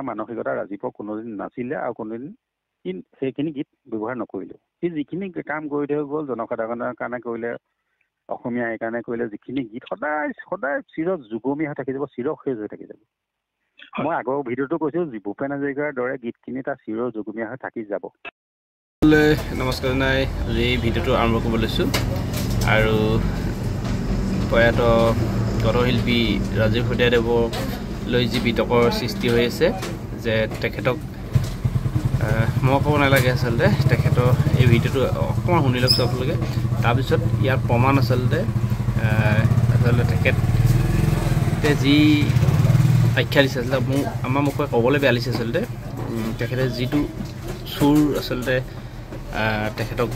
মানসিকতা ৰাজীৱৰ কোনোদিন নাছিলে আৰু কোনোদিন সেইখিনি গীত ব্যৱহাৰ নকৰিলোঁ। সি যিখিনি কাম কৰি থৈ গ'ল জনসাধাৰণৰ কাৰণে কৰিলে, অসমীয়া এই কাৰণে কৰিলে, যিখিনি গীত সদায় সদায় চিৰ যুগমীয়া হৈ থাকি যাব, চিৰসেউজ হৈ থাকি যাব। মই আগৰ ভিডিঅ'টো কৈছোঁ, ভূপেন হাজৰিকাৰ দৰে গীতখিনি তাৰ চিৰ যুগমীয়া হৈ থাকি যাব। নমস্কাৰ জনাই আজি এই ভিডিঅ'টো আৰম্ভ কৰিব লৈছোঁ। আৰু প্ৰয়াত গণশিল্পী ৰাজীৱ শইকীয়াদেৱলৈ যি বিতৰ্কৰ সৃষ্টি হৈ আছে, যে তেখেতক মই ক'ব নালাগে, আচলতে তেখেতৰ এই ভিডিঅ'টো অকণমান শুনি লওক আপোনালোকে। তাৰপিছত ইয়াৰ প্ৰমাণ আচলতে তেখেতে যি আখ্যা দিছে, আচলতে আমাৰ মুখে ক'বলৈ বেয়া লাগিছে। আচলতে তেখেতে যিটো সুৰ আচলতে তেখেতক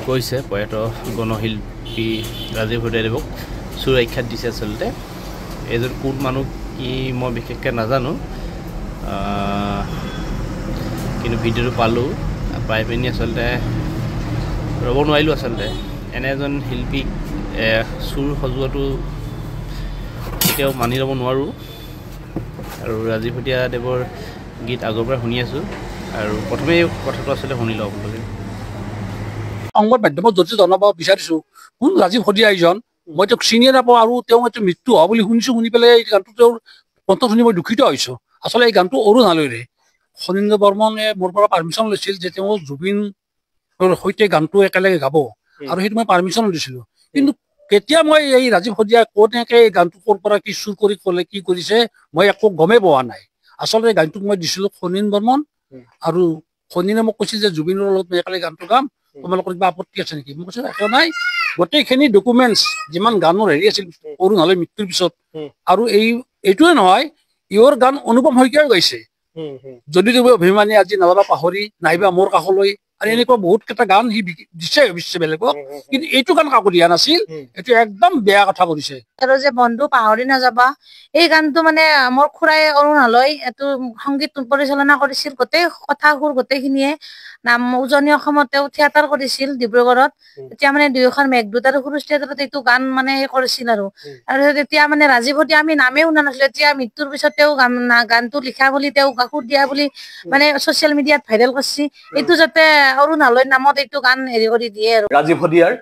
কৈছে, প্ৰয়াত গণশিল্পী ৰাজীৱ শইকীয়াদেৱক সুৰ আখ্যাত দিছে। আচলতে এইজন কোন মানুহ কি মই বিশেষকৈ নাজানো, কিন্তু ভিডিঅ'টো পালোঁ, পাই পিনি আচলতে ৰ'ব নোৱাৰিলোঁ। আচলতে এনে এজন শিল্পীক সুৰ সজোৱাটো কেতিয়াও মানি ল'ব নোৱাৰোঁ। আৰু ৰাজীৱ শইকীয়াদেৱৰ গীত আগৰ পৰা শুনি আছোঁ, আৰু প্ৰথমেই কথাটো আচলতে শুনি লওঁ আপোনালোকে। সংবাদ মাধ্যমত যদি জনাব বিচাৰিছোঁ কোন ৰাজীৱ শইকীয়া এইজন, মই তেওঁক চিনিয়ে নাপাওঁ, আৰু তেওঁ এইটো মৃত্যু হোৱা বুলি শুনিছোঁ। শুনি পেলাই এই গানটো তেওঁৰ কণ্ঠ শুনি মই দুখিত হৈছোঁ। আচলতে এই গানটো অৰুণ হালৈৰে। ফণীন্দ্ৰ বৰ্মনে মোৰ পৰা পাৰ্মিশ্যন লৈছিল যে তেওঁ জুবিনৰ সৈতে গানটো একেলগে গাব, আৰু সেইটো মই পাৰ্মিশ্যন দিছিলোঁ। কিন্তু কেতিয়া মই এই ৰাজীৱ শইকীয়া কেনেকৈ এই গানটো ক'ৰ পৰা কি চুৰ কৰি ক'লে, কি কৰিছে, মই একো গমেই পোৱা নাই। আচলতে গানটোক মই দিছিলোঁ ফণীন্দ্ৰ বৰ্মন, আৰু ফণীনে মোক কৈছিল যে জুবিনৰ লগত মই একেলগে গানটো গাম, তোমালোকৰ কিবা আপত্তি আছে নেকি? মই কৈছোঁ একো নাই। গোটেইখিনি ডকুমেণ্টছ যিমান গানৰ হেৰি আছিল অৰুণ হালৈৰ মৃত্যুৰ পিছত, আৰু এইটোৱে নহয়, ইয়ৰ গান অনুপম শইকীয়াও গাইছে, যদি তুমি অভিমানী আজি নাযাবা পাহৰি, নাইবা মোৰ কাষলৈ, আৰু এনেকুৱা বহুত কেইটা গান সি দিছে বেলেগক, কিন্তু এইটো গান কাকো দিয়া নাছিল। এইটো একদম বেয়া কথা কৰিছে। আৰু যে বন্ধু পাহৰি নাযাবা, এই গানটো মানে মোৰ খুৰাই অৰুণ হালৈ এইটো সংগীত পৰিচালনা কৰিছিল, গোটেই কথা সুৰ গোটেইখিনিয়ে। উজনি অসমত তেওঁ থিয়েটাৰ কৰিছিল ডিব্ৰুগড়ত। তেতিয়া মানে দুয়োখন মেঘদূত আৰু সুৰুজ থিয়েটাৰত এইটো গান মানে কৰিছিল। আৰু তেতিয়া মানে ৰাজীৱ শইকীয়া আমি নামেই শুনা নাছিলো। এতিয়া মৃত্যুৰ পিছত তেওঁ গানটো লিখা বুলি, তেওঁ সুৰ দিয়া বুলি মানে ছচিয়েল মিডিয়াত ভাইৰেল কৰিছে। এইটো যাতে অৰুণ হালৈৰ নামত এইটো গান হেৰি কৰি দিয়ে। আৰু ৰাজীৱ শইকীয়াৰ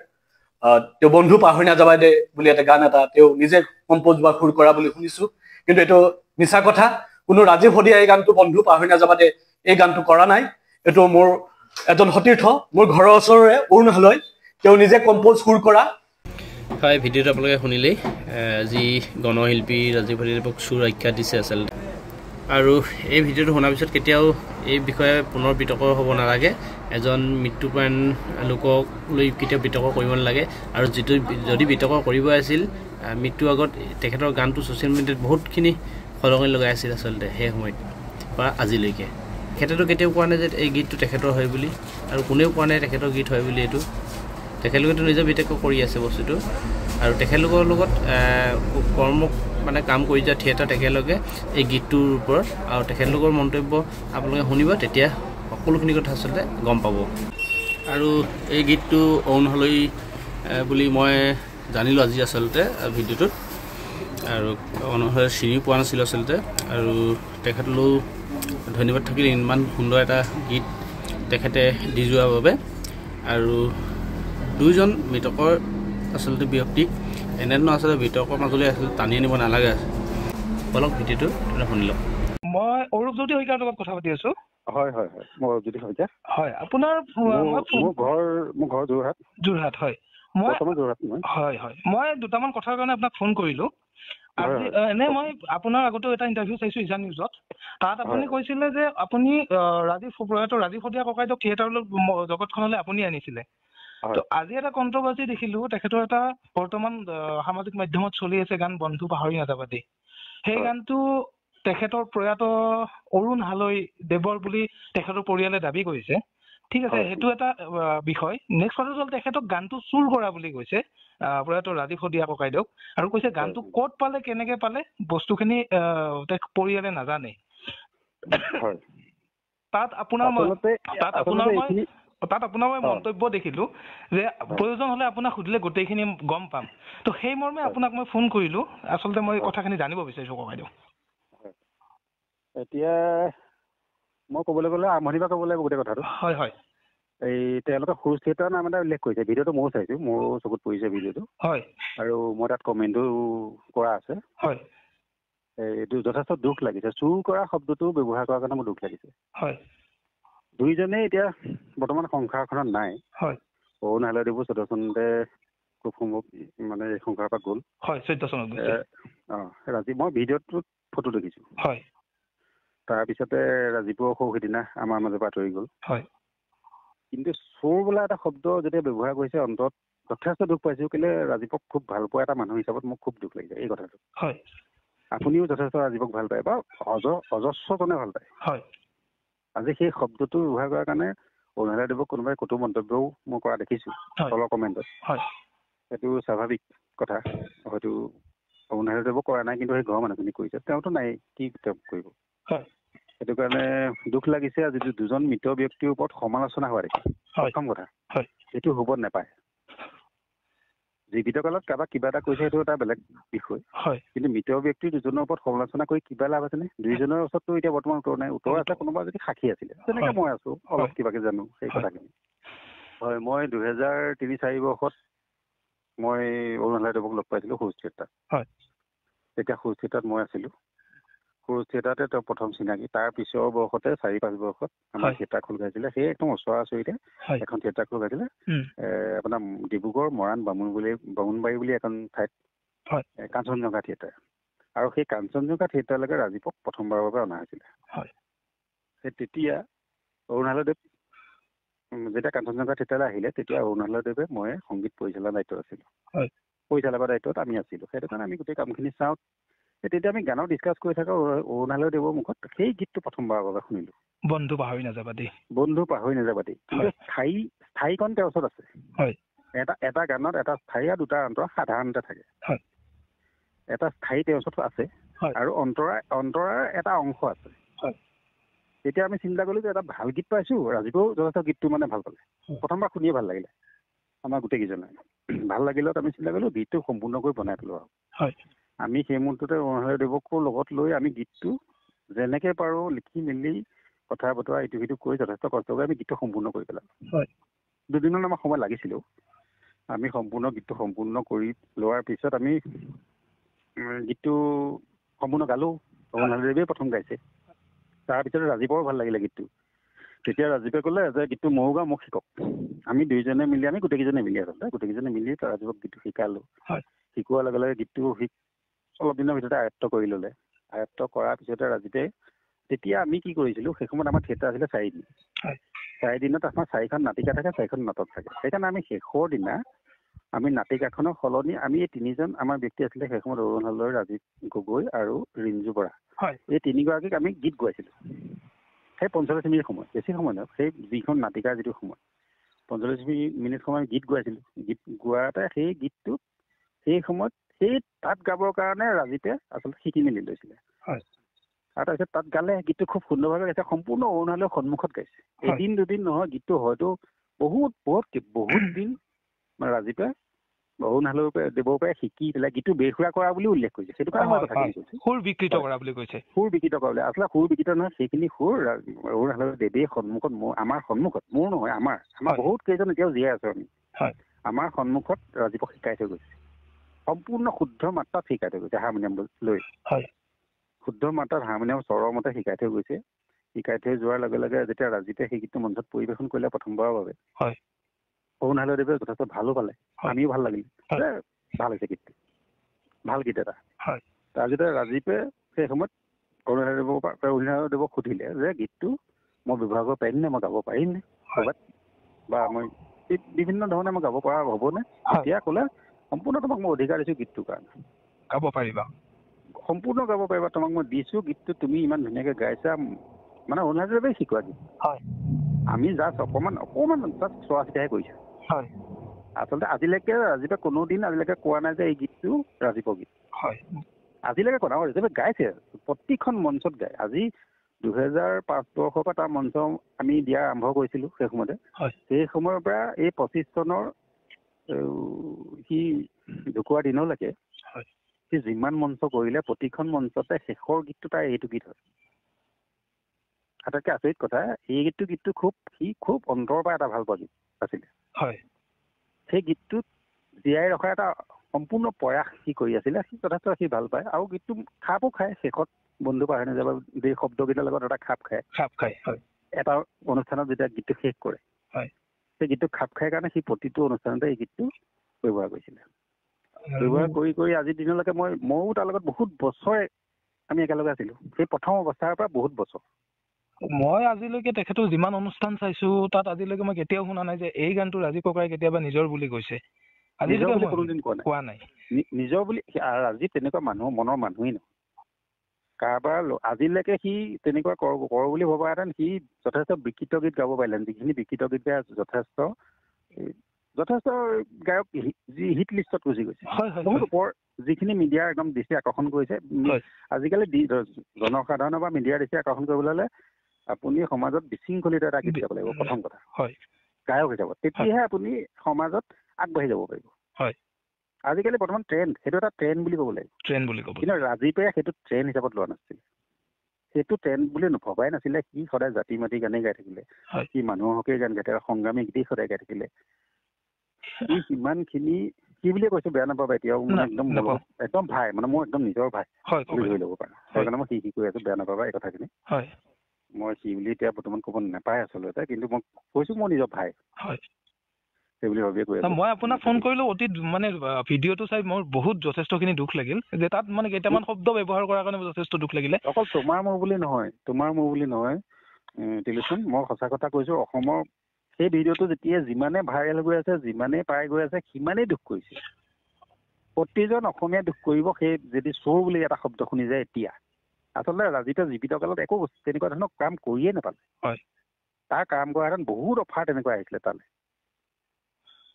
তেওঁ বন্ধু পাহৰি নাযাবা দে বুলি এটা গান এটা তেওঁ নিজে কম্প'জ বা সুৰ কৰা বুলি শুনিছো, কিন্তু এইটো মিছা কথা। কোনো ৰাজীৱ শইকীয়াই এই গানটো বন্ধু পাহৰি নাযাবা দে এই গানটো কৰা নাই। এইটো মোৰ এজন সতীৰ্থ, মোৰ ঘৰৰ ওচৰৰে অৰুণ হালৈ, তেওঁ নিজে কম্প'জ সুৰ কৰা। হয়, ভিডিঅ'টো আপোনালোকে শুনিলেই, যি গণশিল্পী ৰাজীৱ শইকীয়াদেৱক সুৰ আখ্যা দিছে আচলতে। আৰু এই ভিডিঅ'টো শুনাৰ পিছত কেতিয়াও এই বিষয়ে পুনৰ বিতৰ্ক হ'ব নালাগে। এজন মৃত্যুপৰায়ণ লোকক লৈ কেতিয়াও বিতৰ্ক কৰিব নালাগে। আৰু যদি বিতৰ্ক কৰিব আছিল, মৃত্যুৰ আগত তেখেতৰ গানটো ছ'চিয়েল মিডিয়াত বহুতখিনি সলনি লগাই আছিল আচলতে সেই সময়ত পৰা আজিলৈকে। তেখেতেতো কেতিয়াও কোৱা নাই যে এই গীতটো তেখেতৰ হয় বুলি, আৰু কোনেও কোৱা নাই তেখেতৰ গীত হয় বুলি। এইটো তেখেতলোকেতো নিজে বিতৰ্ক কৰি আছে বস্তুটো। আৰু তেখেতলোকৰ লগত মানে কাম কৰি যোৱা থিয়েটাৰ তেখেতলোকে এই গীতটোৰ ওপৰত, আৰু তেখেতলোকৰ মন্তব্য আপোনালোকে শুনিব, তেতিয়া সকলোখিনি কথা আচলতে গম পাব। আৰু এই গীতটো অৰুণ হালৈ বুলি মই জানিলোঁ আজি আচলতে ভিডিঅ'টোত, আৰু অৰুণ হালৈ চিনি পোৱা নাছিলোঁ আচলতে। আৰু তেখেতলৈও ধন্যবাদ থাকিল ইমান সুন্দৰ এটা গীত তেখেতে দি যোৱাৰ বাবে। আৰু দুইজন বিতৰ্কৰ আচলতে ব্যক্তিক এনেধৰণৰ আচলতে বিতৰ্কৰ মাজলৈ আচলতে টানি আনিব নালাগে। বলক ভিডিঅ'টো শুনি লওক। মই অৰূপজ্যোতি শইকীয়াৰ লগত কথা পাতি আছো। হয় হয় হয়, মই অৰূপজ্যোতি শইকীয়া। হয়, আপোনাৰ মোৰ ঘৰ যোৰহাট। যোৰহাট, হয়। মই দুটামান কথাৰ কাৰণে আপোনাক ফোন কৰিলো। আজি এনে মই আপোনাৰ আগতেও এটা ইণ্টাৰভিউ চাইছো ঈশান নিউজত। তাত আপুনি কৈছিলে যে আপুনি ৰাজীৱ শইকীয়া ককাইদেউক থিয়েটাৰলৈ জগতখনলৈ আপুনি আনিছিলে। আজি এটা কন্ট্ৰভাৰ্চি দেখিলো, তেখেতৰ এটা বৰ্তমান সামাজিক মাধ্যমত চলি আছে গান বন্ধু পাহৰি নাযাবা দেই। সেই গানটো তেখেতৰ প্ৰয়াত অৰুণ হালৈ দেৱৰ বুলি তেখেতৰ পৰিয়ালে দাবী কৰিছে। ঠিক আছে, সেইটো এটা বিষয়। নেক্সট কথা হ'ল তেখেতক গানটো চুৰ কৰা বুলি কৈছে প্ৰয়াত ৰাজীৱ শইকীয়া ককাইদেউক, আৰু কৈছে গানটো ক'ত পালে, কেনেকে পালে, বস্তুখিনি পৰিয়ালে নাজানে। তাত আপোনাৰ মই মন্তব্য দেখিলো যে প্ৰয়োজন হলে আপোনাক সুধিলে গোটেইখিনি গম পাম। তো সেই মৰ্মে আপোনাক মই ফোন কৰিলো। আচলতে মই কথাখিনি জানিব বিচাৰিছো ককাইদেউ। এতিয়া মই ক'বলৈ গ'লে আৰম্ভণিৰ পৰা ক'ব লাগিব গোটেই কথাটো। হয় হয়। এই তেওঁলোকে সুৰ থিয়েটাৰ নাম এটা উল্লেখ কৰিছে। ভিডিঅ'টো ময়ো চাইছোঁ, মোৰো চকুত পৰিছে ভিডিঅ'টো। হয়। আৰু মই তাত কমেণ্টো কৰা আছে। হয়। এইটো যথেষ্ট দুখ লাগিছে। চুৰ কৰা শব্দটো ব্যৱহাৰ কৰাৰ কাৰণে মোৰ দুখ লাগিছে। হয়। দুইজনেই এতিয়া বৰ্তমান সংসাৰখনত নাই। হয়। অৰুণ হালদেৱো 14 চনতে খুব সম্ভৱ মানে এই সংসাৰৰ পৰা গ'ল। হয়, 14 চনত গৈছে। ৰাজীৱ, মই ভিডিঅ'টোত ফটো দেখিছোঁ। হয়। তাৰপিছতে ৰাজীৱৰ সৌ সিদিনা আমাৰ মাজৰ পৰা আঁতৰি গ'ল। হয়। কিন্তু চোৰ বোলা এটা শব্দ যেতিয়া ব্যৱহাৰ কৰিছে অন্তত যথেষ্ট দুখ পাইছোঁ। কেলৈ ৰাজীৱক খুব ভাল পোৱা এটা মানুহ হিচাপত মোক খুব দুখ লাগিছে এই কথাটো। হয়। আপুনিও যথেষ্ট ৰাজীৱক ভাল পায় বা অজস্ৰজনে ভাল পায়। হয়। আজি সেই শব্দটো ব্যৱহাৰ কৰাৰ কাৰণে অৰুণ হালদেৱক কোনোবাই কটু মন্তব্যও মই কৰা দেখিছোঁ তলৰ কমেণ্টত। হয়। সেইটো স্বাভাৱিক কথা। হয়তো অৰুণ হালদেৱক কৰা নাই, কিন্তু সেই ঘৰৰ মানুহখিনি কৰিছে। তেওঁতো নাই, কি তেওঁ কৰিব। হয়। সেইটো কাৰণে দুখ লাগিছে। আজি দুজন মৃত ব্যক্তিৰ ওপৰত সমালোচনা হোৱা দেখি প্ৰথম কথা। হয়। সেইটো হ'ব নাপায়। জীৱিত কালত কাৰোবাক কিবা এটা কৈছে, সেইটো এটা বেলেগ বিষয়। হয়। কিন্তু মৃত ব্যক্তি দুজনৰ ওপৰত সমালোচনা কৰি কিবা লাভ আছেনে? দুইজনৰ ওচৰততো এতিয়া বৰ্তমান উত্তৰ নাই। উত্তৰ আছে কোনোবা যদি সাক্ষী আছিলে, তেনেকৈ মই আছোঁ, অলপ কিবাকে জানো সেই কথাখিনি। হয়, মই 2003-04 বৰ্ষত মই অৰুণ হালদেৱক লগ পাইছিলোঁ সৰুজ থিয়েটাৰত। হয়। তেতিয়া সৰুজ থিয়েটাৰত মই আছিলোঁ। সৰুজ থিয়েটাৰতে তেওঁ প্ৰথম চিনাকি। তাৰ পিছৰ বৰ্ষতে 4-5 বৰ্ষত আমাৰ থিয়েটাৰ খোল খাইছিলে। সেই একদম ওচৰা ওচৰিতে এখন থিয়েটাৰ খোল খাইছিলে। আপোনাৰ ডিব্ৰুগড় মৰাণ বামুণবাৰী বুলি এখন ঠাইত কাঞ্চনজংঘা থিয়েটাৰ। আৰু সেই কাঞ্চনজংঘা থিয়েটাৰলৈকে ৰাজীৱক প্ৰথমবাৰৰ বাবে অনা হৈছিলে। সেই তেতিয়া অৰুণ হালদেৱ যেতিয়া কাঞ্চনজংঘা থিয়েটাৰলৈ আহিলে, তেতিয়া অৰুণ হালদেৱে মই সংগীত পৰিচালনাৰ দায়িত্বত আছিলোঁ। পৰিচালকৰ দায়িত্বত আমি আছিলোঁ। সেইটো কাৰণে আমি গোটেই কামখিনি চাওঁ। তেতিয়া আমি গানৰ ডিছকাছ কৰি থাকোঁ। অৰুণ হালদেৱৰ মুখত সেই গীতটো প্ৰথমবাৰৰ বাবে শুনিলোঁ। বন্ধু পাহৰি নাযাবা দেই। বন্ধু পাহৰি নাযাবা দেই। কিন্তু স্থায়ীকণ তেওঁৰ ওচৰত আছে। এটা গানত এটা স্থায়ী আৰু দুটা অন্তৰা সাধাৰণতে থাকে। এটা স্থায়ী তেওঁৰ ওচৰত আছে আৰু অন্তৰাৰ এটা অংশ আছে। তেতিয়া আমি চিন্তা কৰিলোঁ যে এটা ভাল গীত পাইছোঁ। ৰাজীৱেও যথেষ্ট গীতটো মানে ভাল পালে। প্ৰথমবাৰ শুনিয়ে ভাল লাগিলে আমাৰ গোটেইকেইজনে। ভাল লাগিলত আমি চিন্তা কৰিলোঁ গীতটো সম্পূৰ্ণকৈ বনাই পেলোৱা আৰু আমি সেই মুহূৰ্ততে অৰুণ হালদেৱকো লগত লৈ আমি গীতটো যেনেকৈ পাৰোঁ লিখি মেলি কথা বতৰা ইটো সিটো কৰি যথেষ্ট কষ্ট কৰি আমি গীতটো সম্পূৰ্ণ কৰি পেলালোঁ। 2 দিনমান আমাৰ সময় লাগিছিলেও। আমি গীতটো সম্পূৰ্ণ কৰি লোৱাৰ পিছত আমি গীতটো সম্পূৰ্ণ গালোঁ। অৰুণ হালদেৱে প্ৰথম গাইছে। তাৰপিছতে ৰাজীৱৰো ভাল লাগিলে গীতটো। তেতিয়া ৰাজীৱে ক'লে যে গীতটো ময়ো গাওঁ, মোক শিকক। আমি দুইজনে মিলি, আমি গোটেইকেইজনে মিলি আচলতে গোটেইকেইজনে মিলি ৰাজীৱক গীতটো শিকালোঁ। শিকোৱাৰ লগে লগে গীতটো অলপ দিনৰ ভিতৰতে আয়ত্ব কৰি ল'লে। আয়ত্ব কৰাৰ পিছতে ৰাজীৱে তেতিয়া আমি কি কৰিছিলোঁ, সেই সময়ত আমাৰ থিয়েটাৰ আছিলে 4 দিন। 4 দিনত আমাৰ 4খন নাটিকা থাকে, 4খন নাটক থাকে। সেইকাৰণে আমি শেষৰ দিনা আমি নাটিকাখনৰ সলনি আমি এই 3জন আমাৰ ব্যক্তি আছিলে সেই সময়ত অৰুণ হালদাৰ, ৰাজীৱ গগৈ আৰু ৰিঞ্জু বৰা। এই 3গৰাকীক আমি গীত গোৱাইছিলোঁ। সেই 45 মিনিট সময়, বেছি সময় নহয়। সেই যিখন নাটিকাৰ যিটো সময় 45 মিনিট সময় গীত গোৱাইছিলোঁ। গীত গোৱাতে সেই গীতটো সেই সময়ত সেই তাত গাবৰ কাৰণে ৰাজীৱে আচলতে শিকি মেলি লৈছিলে। আৰু তাৰপিছত তাত গালে গীতটো খুব সুন্দৰভাৱে গাইছে। সম্পূৰ্ণ অৰুণ হালদাৰ সন্মুখত গাইছে। এদিন দুদিন নহয়, গীতটো হয়তো বহুত দিন ৰাজীৱে অৰুণ হালদেৱৰ পৰা শিকি পেলাই গীতটো বেসুৰা কৰা বুলি উল্লেখ কৰিছে। সেইটো কাৰণে মই কথাখিনি কৈছোঁ। সুৰ বিকৃত কৰা বুলি কৈছে। সুৰ বিকৃত কৰা বুলি। আচলতে সুৰ বিকৃত নহয়, সেইখিনি সুৰ অৰুণ হালদেৱে সন্মুখত আমাৰ সন্মুখত, মোৰ নহয় আমাৰ বহুত কেইজন এতিয়াও জীয়াই আছোঁ আমি। আমাৰ সন্মুখত ৰাজীৱক শিকাই থৈ গৈছে। সম্পূৰ্ণ শুদ্ধ মাত্ৰাত শিকাই থৈ গৈছে হাৰমনিয়াম লৈ। শুদ্ধ মাত্ৰাত হাৰমনিয়াম স্বৰৰ মতে শিকাই থৈ গৈছে। শিকাই থৈ যোৱাৰ লগে লগে যেতিয়া ৰাজীৱে সেই গীতটো মঞ্চত পৰিৱেশন কৰিলে প্ৰথমবাৰৰ বাবে, অৰুণ হালদেৱে যথেষ্ট ভালো পালে, আমিও ভাল লাগিল। ভাল হৈছে গীতটো, ভাল গীত এটা। তাৰপিছতে ৰাজীৱে সেই সময়ত অৰুণ হালদেৱক সুধিলে যে গীতটো মই ব্যৱহাৰ কৰিব পাৰিম নে, মই গাব পাৰিম নে ক'ৰবাত, বা মই বিভিন্ন ধৰণে মই গাব পৰা হ'বনে? তেতিয়া ক'লে সম্পূৰ্ণ তোমাক মই অধিকাৰ দিছোঁ গীতটোৰ কাৰণে। গাব পাৰিবা, সম্পূৰ্ণ গাব পাৰিবা, তোমাক মই দিছোঁ গীতটো, তুমি ইমান ধুনীয়াকৈ গাইছা। মানে অৰুণ হালদেৱে শিকোৱা গীত। আমি জাষ্ট অকণমান জাষ্ট চোৱা চিতাহে কৰিছোঁ। আচলতে আজিলৈকে ৰাজীৱে কোনোদিন কোৱা নাই যে এই গীতটো ৰাজীৱৰ গীত। আজিলৈকে কোৱা নাই। ৰাজীৱে গাইছে প্ৰতিখন মঞ্চত গায়। আজি 2005 বৰ্ষৰ পৰা তাৰ মঞ্চ আমি দিয়া আৰম্ভ কৰিছিলোঁ। সেই সময়তে সেই সময়ৰ পৰা এই 25 চনৰ সি ঢুকোৱাৰ দিনলৈকে সি যিমান মঞ্চ কৰিলে প্ৰতিখন মঞ্চতে শেষৰ গীতটো তাৰ এইটো গীত হয়। আটাইতকৈ আচৰিত কথা এই গীতটো খুব অন্তৰৰ পৰা এটা ভাল পোৱা গীত আছিলে হয় সেই গীতটোত জীয়াই ৰখাৰ এটা সম্পূৰ্ণ প্ৰয়াস সি কৰি আছিলে সি যথেষ্ট সি ভাল পায় আৰু গীতটো খাপো খায় শেষত বন্ধু পাহৰি নাযাব এই শব্দকেইটাৰ লগত এটা খাপ খায় হয় এটা অনুষ্ঠানত যেতিয়া গীতটো শেষ কৰে হয় সেই গীতটো খাপ খায় কাৰণে সি প্ৰতিটো অনুষ্ঠানতে এই গীতটো ব্যৱহাৰ কৰিছিলে ব্যৱহাৰ কৰি আজিৰ দিনলৈকে ময়ো তাৰ লগত বহুত বছৰে আমি একেলগে আছিলো সেই প্ৰথম অৱস্থাৰ পৰা বহুত বছৰ মই আজিলৈকে তেখেতৰ যিমান অনুষ্ঠান চাইছো তাত আজিলৈকে মই কেতিয়াও শুনা নাই যে এই গানটো ৰাজীৱ ককাই কেতিয়াবা নিজৰ বুলি কৈছে আজিলৈকে কোনোদিন কোৱা নাই নিজৰ বুলি ৰাজীৱ তেনেকুৱা মনৰ মানুহেই নহয় কাৰোবাৰ আজিলৈকে সি তেনেকুৱা কৰো বুলি ভবাহেঁতেন সি যথেষ্ট বিকৃত গীত গাব পাৰিলেন যিখিনি বিকৃত গীত গাই যথেষ্ট গায়ক যি হিট লিষ্টত গুচি গৈছে বহুত ওপৰ যিখিনি মিডিয়াৰ একদম দৃষ্টি আকৰ্ষণ কৰিছে আজিকালি জনসাধাৰণৰ বা মিডিয়াৰ দৃষ্টি আকৰ্ষণ কৰিবলৈ হ'লে আপুনি সমাজত বিশৃংখলিত এটা গীত গাব লাগিব প্ৰথম কথা গায়ক হিচাপত তেতিয়াহে আপুনি সমাজত আগবাঢ়ি যাব পাৰিব আজিকালি বৰ্তমান ট্ৰেণ্ড সেইটো এটা ট্ৰেণ্ড বুলি ক'ব লাগিব কিন্তু ৰাজীৱে সেইটো ট্ৰেণ্ড হিচাপত লোৱা নাছিল সেইটো ট্ৰেণ্ড বুলি ভবাই নাছিলে সি সদায় জাতি মাতি গানেই গাই থাকিলে সি মানুহৰ হকে গান গাই থাকে সংগ্ৰামী গীতেই সদায় গাই থাকিলে সি সিমানখিনি কি বুলিয়ে কৈছো বেয়া নাপাবা এতিয়াও মানে একদম ভাই মানে মোৰ একদম নিজৰ ভাই বুলি ধৰি ল'ব পাৰা সেইকাৰণে মই সি কৈ আছো বেয়া নাপাবা এই কথাখিনি মই সি বুলি এতিয়া বৰ্তমান ক'ব নাপায় আচলতে কিন্তু মই কৈছো মোৰ নিজৰ ভাই সেইবুলি ভাবিয়ে কৈ আছো মই আপোনাক ফোন কৰিলো অতি মানে ভিডিঅ'টো চাই মোৰ বহুত যথেষ্টখিনি দুখ লাগিল যে তাত মানে কেইটামান শব্দ ব্যৱহাৰ কৰাৰ কাৰণে যথেষ্ট দুখ লাগিলে অকল তোমাৰ মোৰ বুলি নহয় টিলিচন মই সঁচা কথা কৈছো অসমৰ সেই ভিডিঅ'টো যেতিয়া যিমানে ভাইৰেল গৈ আছে যিমানেই পাই গৈ আছে সিমানেই দুখ কৰিছে প্ৰতিজন অসমীয়া দুখ কৰিব সেই যদি চোৰ বুলি এটা শব্দ শুনি যায় এতিয়া আচলতে ৰাজীৱে জীৱিত কালত একো তেনেকুৱা ধৰণৰ কাম কৰিয়ে নাপালে তাৰ কাম কৰাহেঁতেন বহুত অফাৰ তেনেকুৱা আহিছিলে তালৈ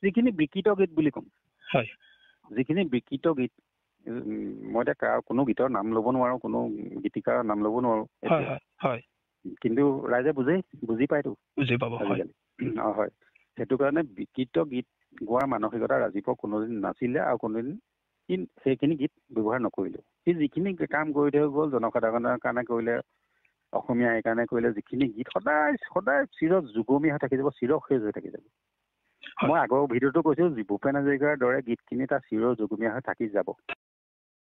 যিখিনি বিকৃত গীত বুলি ক'ম যিখিনি বিকৃত গীত মই এতিয়া কোনো গীতৰ নাম ল'ব নোৱাৰো কোনো গীতিকাৰৰ নাম ল'ব নোৱাৰো কিন্তু ৰাইজে বুজি পায়তো আজিকালি হয় সেইটো কাৰণে বিকৃত গীত গোৱাৰ মানসিকতা ৰাজীৱৰ কোনোদিন নাছিলে আৰু কোনোদিন সি সেইখিনি গীত ব্যৱহাৰ নকৰিলে সি যিখিনি কাম কৰি থৈ গ'ল জনসাধাৰণৰ কাৰণে কৰিলে অসমীয়া এই কাৰণে কৰিলে যিখিনি গীত সদায় চিৰ যুগমীয়া হৈ থাকি যাব চিৰসেউজ হৈ থাকি যাব মই আগৰ ভিডিঅ'টো কৈছো ভূপেন হাজৰিকাৰ দৰে গীতখিনি তাৰ চিৰ যুগমীয়া হৈ থাকি যাব